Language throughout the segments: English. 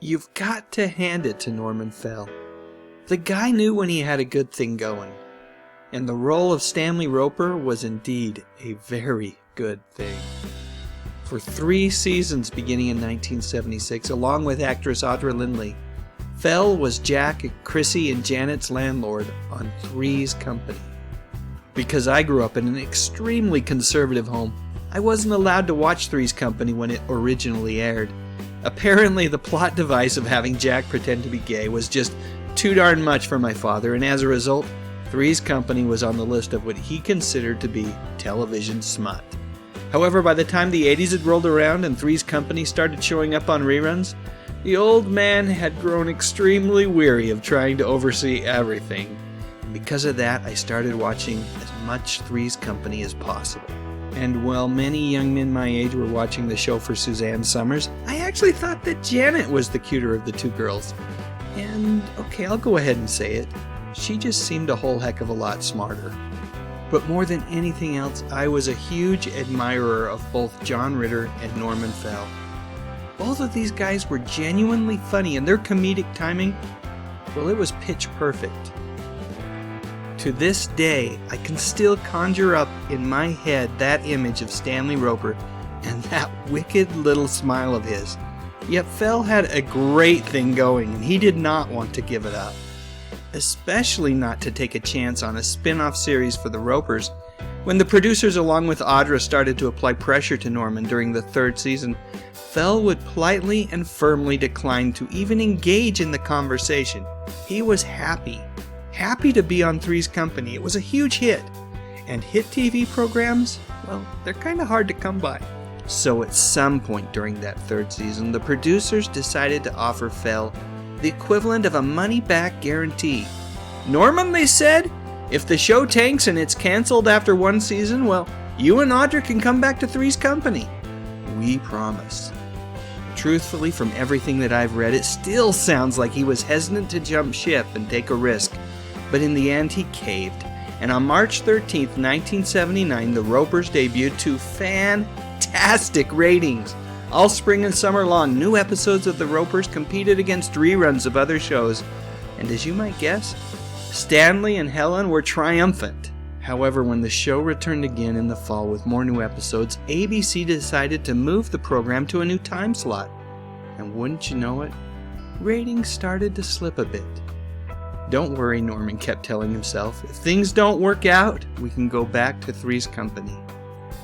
you've got to hand it to Norman Fell. The guy knew when he had a good thing going, and the role of Stanley Roper was indeed a very good thing. For 3 seasons beginning in 1976, along with actress Audra Lindley, Fell was Jack, Chrissy, and Janet's landlord on Three's Company. Because I grew up in an extremely conservative home, I wasn't allowed to watch Three's Company when it originally aired. Apparently, the plot device of having Jack pretend to be gay was just too darn much for my father, and as a result, Three's Company was on the list of what he considered to be television smut. However, by the time the 80s had rolled around and Three's Company started showing up on reruns, the old man had grown extremely weary of trying to oversee everything. And because of that, I started watching as much Three's Company as possible. And while many young men my age were watching the show for Suzanne Summers, I actually thought that Janet was the cuter of the two girls. And, okay, I'll go ahead and say it. She just seemed a whole heck of a lot smarter. But more than anything else, I was a huge admirer of both John Ritter and Norman Fell. Both of these guys were genuinely funny, and their comedic timing, well, it was pitch perfect. To this day, I can still conjure up in my head that image of Stanley Roper and that wicked little smile of his. Yet Fell had a great thing going, and he did not want to give it up. Especially not to take a chance on a spin-off series for the Ropers. When the producers along with Audra started to apply pressure to Norman during the 3rd season, Fell would politely and firmly decline to even engage in the conversation. He was happy to be on Three's Company. It was a huge hit. And hit TV programs, well, they're kind of hard to come by. So at some point during that 3rd season, the producers decided to offer Fell the equivalent of a money-back guarantee. Norman, they said, if the show tanks and it's canceled after 1 season, well, you and Audra can come back to Three's Company. We promise. Truthfully, from everything that I've read, it still sounds like he was hesitant to jump ship and take a risk. But in the end, he caved. And on March 13th, 1979, the Ropers debuted to fantastic ratings. All spring and summer long, new episodes of the Ropers competed against reruns of other shows. And as you might guess, Stanley and Helen were triumphant. However, when the show returned again in the fall with more new episodes, ABC decided to move the program to a new time slot. And wouldn't you know it, ratings started to slip a bit. Don't worry, Norman kept telling himself. If things don't work out, we can go back to Three's Company.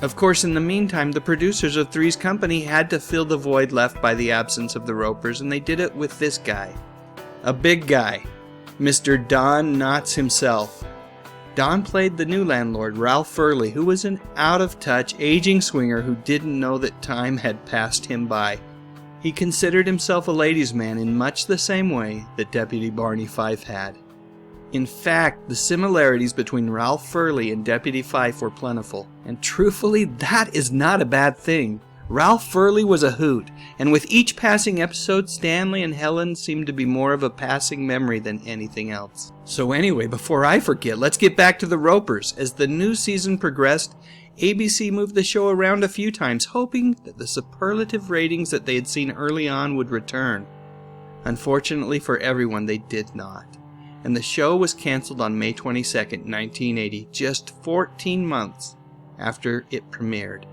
Of course, in the meantime, the producers of Three's Company had to fill the void left by the absence of the Ropers, and they did it with this guy. A big guy. Mr. Don Knotts himself. Don played the new landlord, Ralph Furley, who was an out-of-touch, aging swinger who didn't know that time had passed him by. He considered himself a ladies' man in much the same way that Deputy Barney Fife had. In fact, the similarities between Ralph Furley and Deputy Fife were plentiful, and truthfully, that is not a bad thing. Ralph Furley was a hoot, and with each passing episode, Stanley and Helen seemed to be more of a passing memory than anything else. So anyway, before I forget, let's get back to the Ropers. As the new season progressed, ABC moved the show around a few times, hoping that the superlative ratings that they had seen early on would return. Unfortunately for everyone, they did not. And the show was canceled on May 22nd, 1980, just 14 months after it premiered.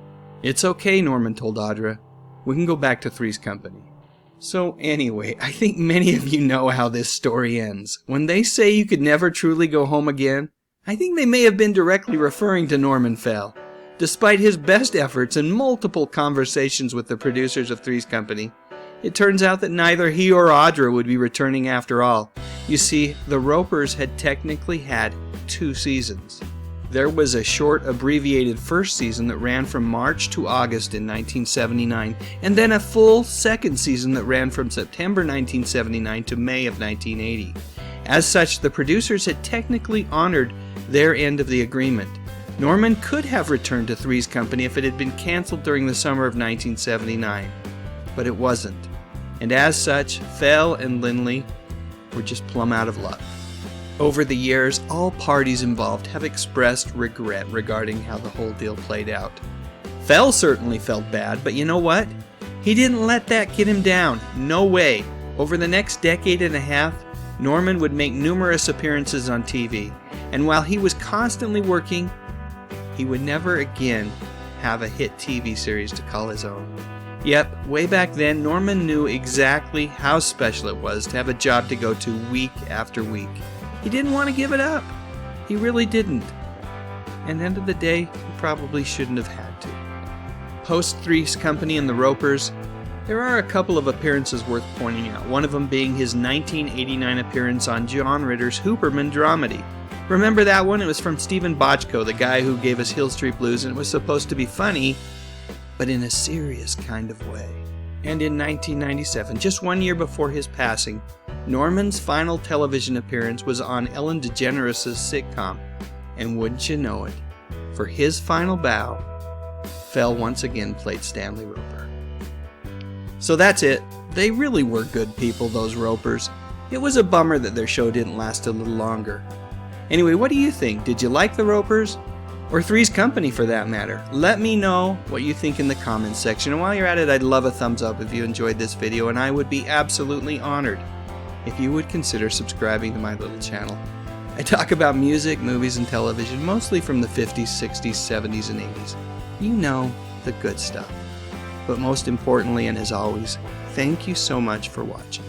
It's okay, Norman told Audra. We can go back to Three's Company. So anyway, I think many of you know how this story ends. When they say you could never truly go home again, I think they may have been directly referring to Norman Fell. Despite his best efforts and multiple conversations with the producers of Three's Company, it turns out that neither he or Audra would be returning after all. You see, the Ropers had technically had 2 seasons. There was a short, abbreviated first season that ran from March to August in 1979, and then a full second season that ran from September 1979 to May of 1980. As such, the producers had technically honored their end of the agreement. Norman could have returned to Three's Company if it had been canceled during the summer of 1979, but it wasn't. And as such, Fell and Lindley were just plumb out of luck. Over the years, all parties involved have expressed regret regarding how the whole deal played out. Fell certainly felt bad, but you know what? He didn't let that get him down. No way. Over the next decade and a half, Norman would make numerous appearances on TV, and while he was constantly working, he would never again have a hit TV series to call his own. Yep, way back then, Norman knew exactly how special it was to have a job to go to week after week. He didn't want to give it up. He really didn't. And at the end of the day, he probably shouldn't have had to. Post Three's Company and the Ropers, there are a couple of appearances worth pointing out, one of them being his 1989 appearance on John Ritter's Hooperman dramedy. Remember that one? It was from Stephen Bochco, the guy who gave us Hill Street Blues, and it was supposed to be funny, but in a serious kind of way. And in 1997, just 1 year before his passing, Norman's final television appearance was on Ellen DeGeneres' sitcom. And wouldn't you know it, for his final bow, Fell once again played Stanley Roper. So that's it. They really were good people, those Ropers. It was a bummer that their show didn't last a little longer. Anyway, what do you think? Did you like the Ropers? Or Three's Company for that matter? Let me know what you think in the comments section. And while you're at it, I'd love a thumbs up if you enjoyed this video, and I would be absolutely honored if you would consider subscribing to my little channel. I talk about music, movies, and television, mostly from the 50s, 60s, 70s, and 80s. You know, the good stuff. But most importantly, and as always, thank you so much for watching.